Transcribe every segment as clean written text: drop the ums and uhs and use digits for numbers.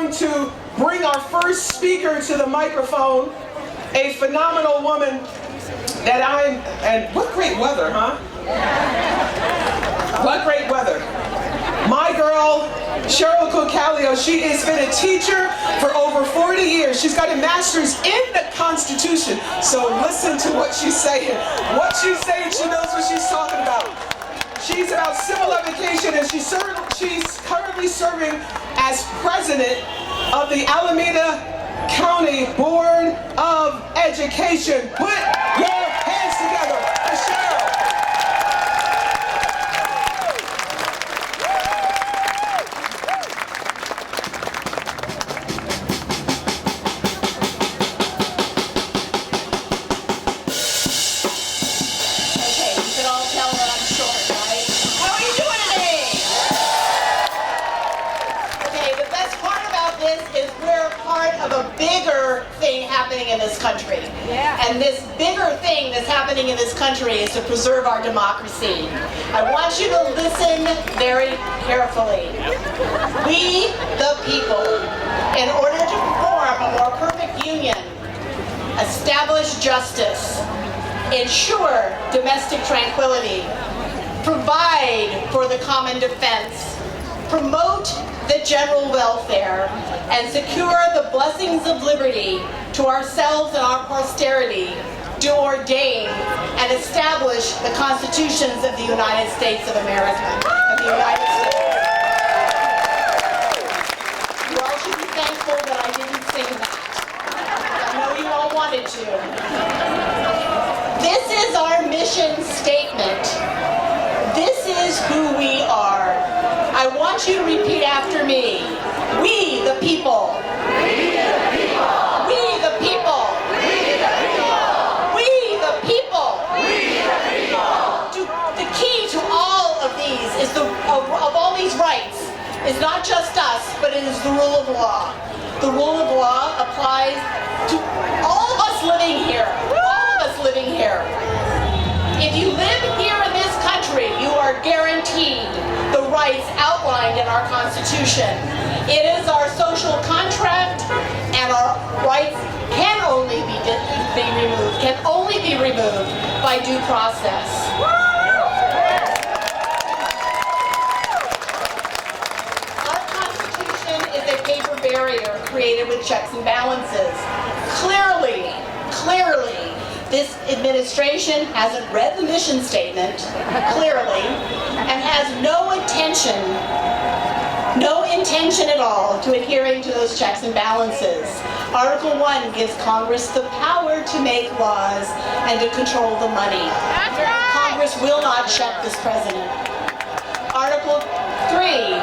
going to bring our first speaker to the microphone, a phenomenal woman that and what great weather, huh? What great weather. My girl, Cheryl, she has been a teacher for over 40 years. She's got a master's in the Constitution. So listen to what she's saying. What she's saying, she knows what she's talking about. She's about civil education, and she's currently serving as president of the Alameda County Board of Education. Put your hands together for Cheryl. In this country. And this bigger thing that's happening in this country is to preserve our democracy. I want you to listen very carefully. We, the people, in order to form a more perfect union, establish justice, ensure domestic tranquility, provide for the common defense, promote the general welfare, and secure the blessings of liberty to ourselves and our posterity, do ordain and establish the constitutions of the United States of America, of the United States. You all should be thankful that I didn't sing that. I know you all wanted to. This is our mission statement. This is who we are. I want you to repeat after me. We the people. We the people. We the people. We the people. We the people. We the people. The key to all of these is of all these rights is not just us, but it is the rule of law. The rule of law applies to all of us living here. All of us living here. If you live here in this country, you are guaranteed the rights outlined in our Constitution. It is our social contract, and our rights can only be removed by due process. Our Constitution is a paper barrier created with checks and balances. Clearly, this administration hasn't read the mission statement clearly and has no intention at all to adhering to those checks and balances. Article 1 gives Congress the power to make laws and to control the money. Congress will not check this president. Article 3.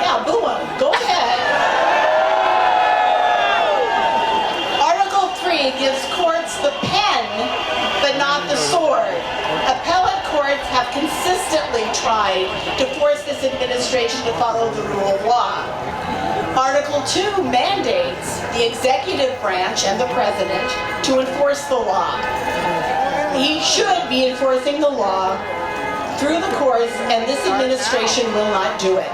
Yeah, boo him. Go ahead. Article 3 gives courts the pen, but not the sword. Appellate courts have consistently tried to force this administration to follow the rule of law. Article 2 mandates the executive branch and the president to enforce the law. He should be enforcing the law through the courts, and this administration will not do it.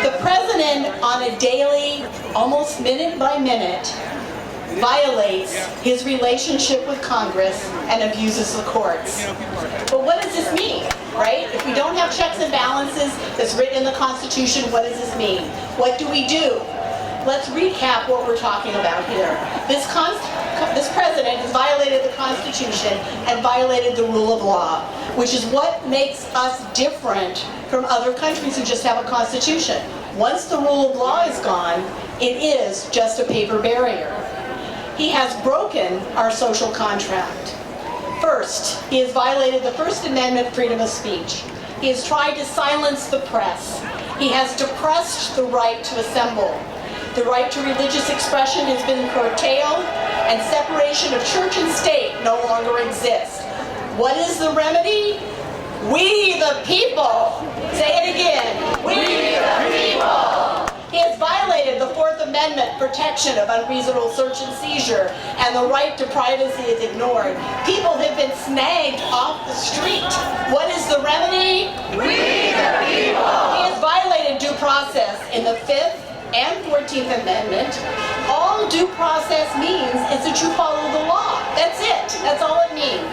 The president, on a daily, almost minute by minute, violates his relationship with Congress and abuses the courts. But what does this mean, right? If we don't have checks and balances that's written in the Constitution, what does this mean? What do we do? Let's recap what we're talking about here. This president has violated the Constitution and violated the rule of law, which is what makes us different from other countries who just have a constitution. Once the rule of law is gone, it is just a paper barrier. He has broken our social contract. First, he has violated the First Amendment freedom of speech. He has tried to silence the press. He has depressed the right to assemble. The right to religious expression has been curtailed, and separation of church and state no longer exists. What is the remedy? We the people. Say it again. We the people. He has violated the Fourth Amendment protection of unreasonable search and seizure and the right to privacy is ignored. People have been snagged off the street. What is the remedy? We the people! He has violated due process in the 5th and 14th Amendment. All due process means is that you follow the law. That's it. That's all it means.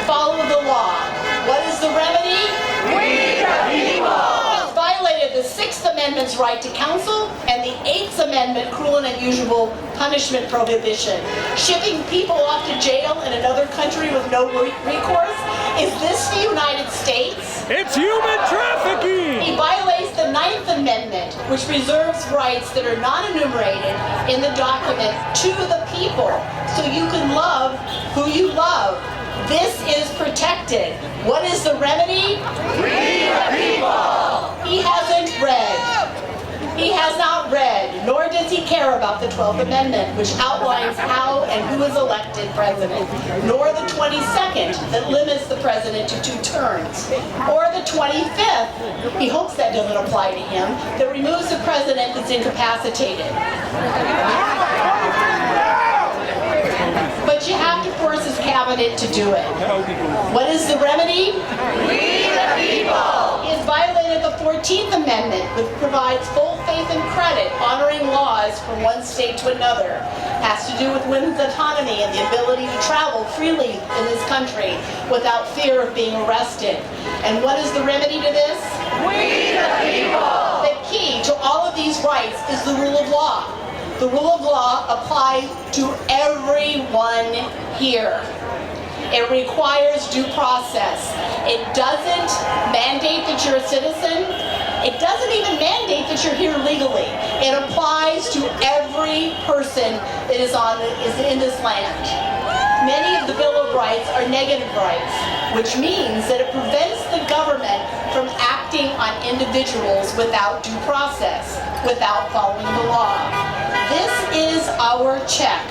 Follow the law. What is the remedy? We the people! Violated the 6th Amendment's right to counsel and the 8th Amendment cruel and unusual punishment prohibition. Shipping people off to jail in another country with no recourse? Is this the United States? It's human trafficking! He violates the 9th Amendment, which reserves rights that are not enumerated in the document to the people, so you can love who you love. This is protected. What is the remedy? We the people! He hasn't read. He has not read, nor does he care about the 12th Amendment, which outlines how and who is elected president, nor the 22nd, that limits the president to 2 terms, or the 25th, he hopes that doesn't apply to him, that removes the president that's incapacitated. But you have to force his cabinet to do it. What is the remedy? We the people! He has violated the 14th Amendment, which provides full faith and credit, honoring laws from one state to another. Has to do with women's autonomy and the ability to travel freely in this country without fear of being arrested. And what is the remedy to this? We the people! The key to all of these rights is the rule of law. The rule of law applies to everyone here. It requires due process. It doesn't mandate that you're a citizen. It doesn't even mandate that you're here legally. It applies to every person that is in this land. Many of the Bill of Rights are negative rights, which means that it prevents the government from acting on individuals without due process, without following the law. This is our check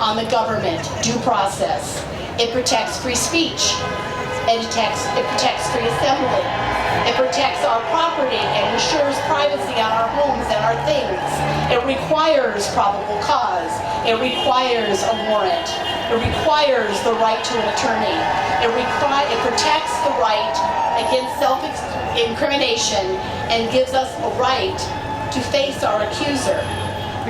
on the government, due process. It protects free speech. It protects free assembly. It protects our property and ensures privacy on our homes and our things. It requires probable cause. It requires a warrant. It requires the right to an attorney. It protects the right against self-incrimination and gives us a right to face our accuser.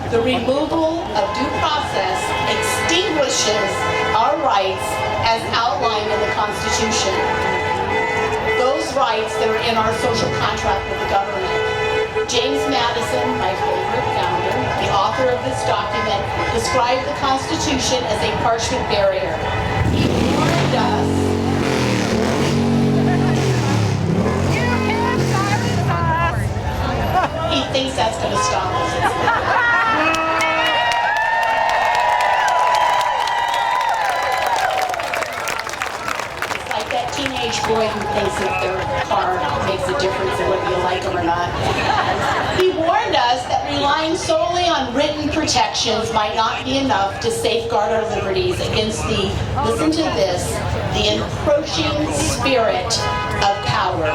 The removal of due process extinguishes our rights as outlined in the Constitution. Those rights that are in our social contract with the government. James Madison, my favorite founder, the author of this document, described the Constitution as a parchment barrier. He warned us. You can't silence us! He thinks that's going to stop us. Teenage boy who thinks that their car makes a difference in whether you like them or not. He warned us that relying solely on written protections might not be enough to safeguard our liberties against the, listen to this, the encroaching spirit of power.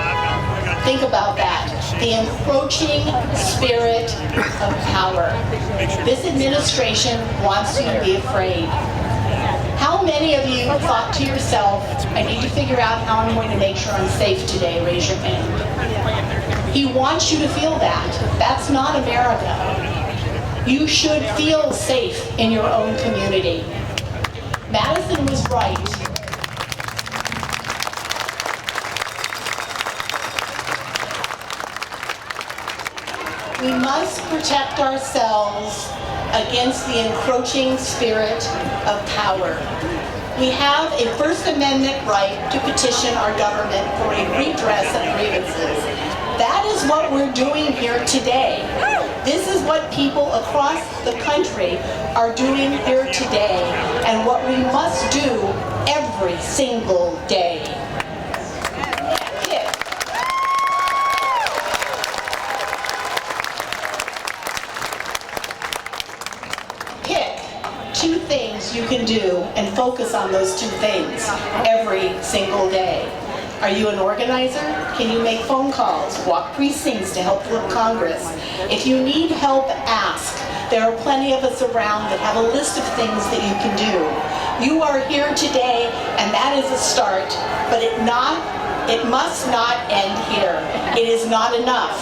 Think about that. The encroaching spirit of power. This administration wants you to be afraid. How many of you thought to yourself, I need to figure out how I'm going to make sure I'm safe today? Raise your hand. He wants you to feel that. That's not America. You should feel safe in your own community. Madison was right. We must protect ourselves against the encroaching spirit of power. We have a First Amendment right to petition our government for a redress of grievances. That is what we're doing here today. This is what people across the country are doing here today, and what we must do every single day. Two things you can do and focus on those two things every single day. Are you an organizer? Can you make phone calls, walk precincts to help flip Congress? If you need help, ask. There are plenty of us around that have a list of things that you can do. You are here today, and that is a start, but it must not end here. It is not enough.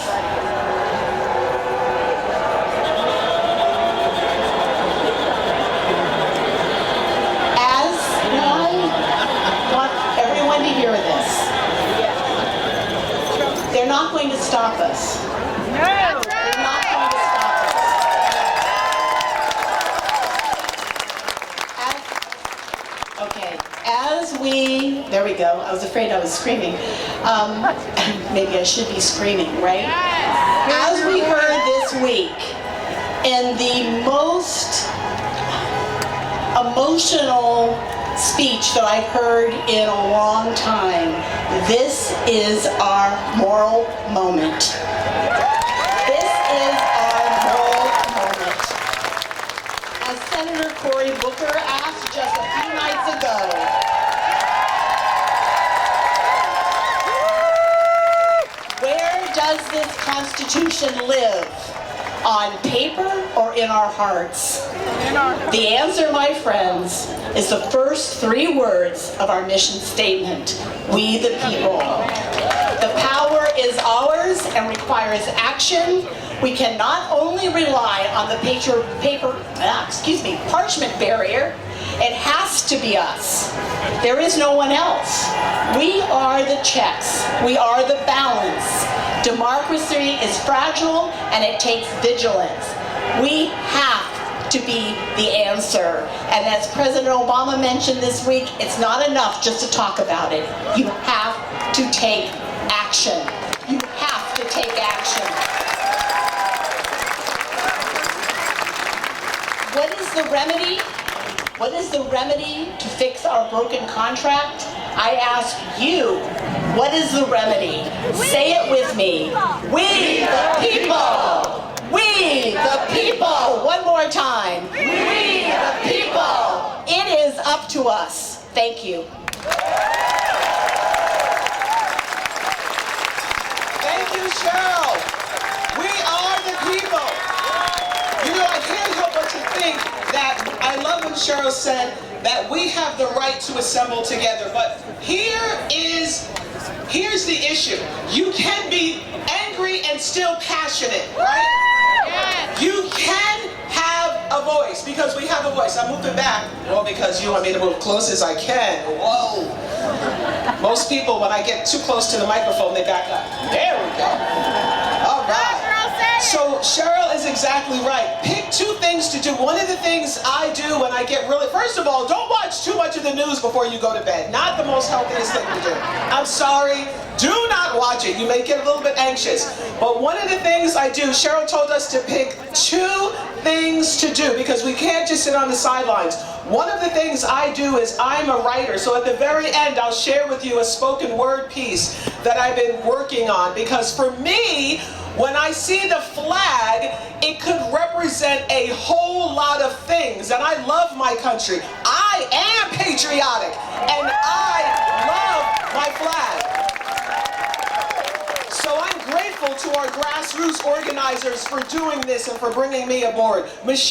To hear this. They're not going to stop us. No. They're not going to stop us. There we go. I was afraid I was screaming. Maybe I should be screaming, right? As we heard this week, in the most emotional speech that I've heard in a long time, this is our moral moment. This is our moral moment. As Senator Cory Booker asked just a few nights ago, where does this Constitution live? On paper or in our hearts? The answer, my friends, is the first 3 words of our mission statement: we the people. The power is ours and requires action. We can not only rely on the parchment barrier, it has to be us. There is no one else. We are the checks. We are the balance. Democracy is fragile and it takes vigilance. We have to be the answer. And as President Obama mentioned this week, it's not enough just to talk about it. You have to take action. You have to take action. What is the remedy? What is the remedy to fix our broken contract? I ask you, what is the remedy? Say it with me. We the people! We the people! One more time. We the people! It is up to us. Thank you. Thank you, Cheryl. We are the people. You know, I can't help but to think that I love when Cheryl said that we have the right to assemble together, but here's the issue. You can be angry and still passionate, right? Yes. You can have a voice, because we have a voice. I'm moving back. Well, because you want me to move close as I can. Whoa. Most people, when I get too close to the microphone, they back up. There we go. All right. So Cheryl is exactly right. Pick 2 things to do. One of the things I do when I get really, first of all, don't watch too much of the news before you go to bed. Not the most healthiest thing to do. I'm sorry. Do not watch it. You may get a little bit anxious. But one of the things I do, Cheryl told us to pick 2 things to do because we can't just sit on the sidelines. One of the things I do is I'm a writer. So at the very end, I'll share with you a spoken word piece that I've been working on, because for me, when I see the flag, it could represent a whole lot of things. And I love my country. I am patriotic. And I love my flag. So I'm grateful to our grassroots organizers for doing this and for bringing me aboard.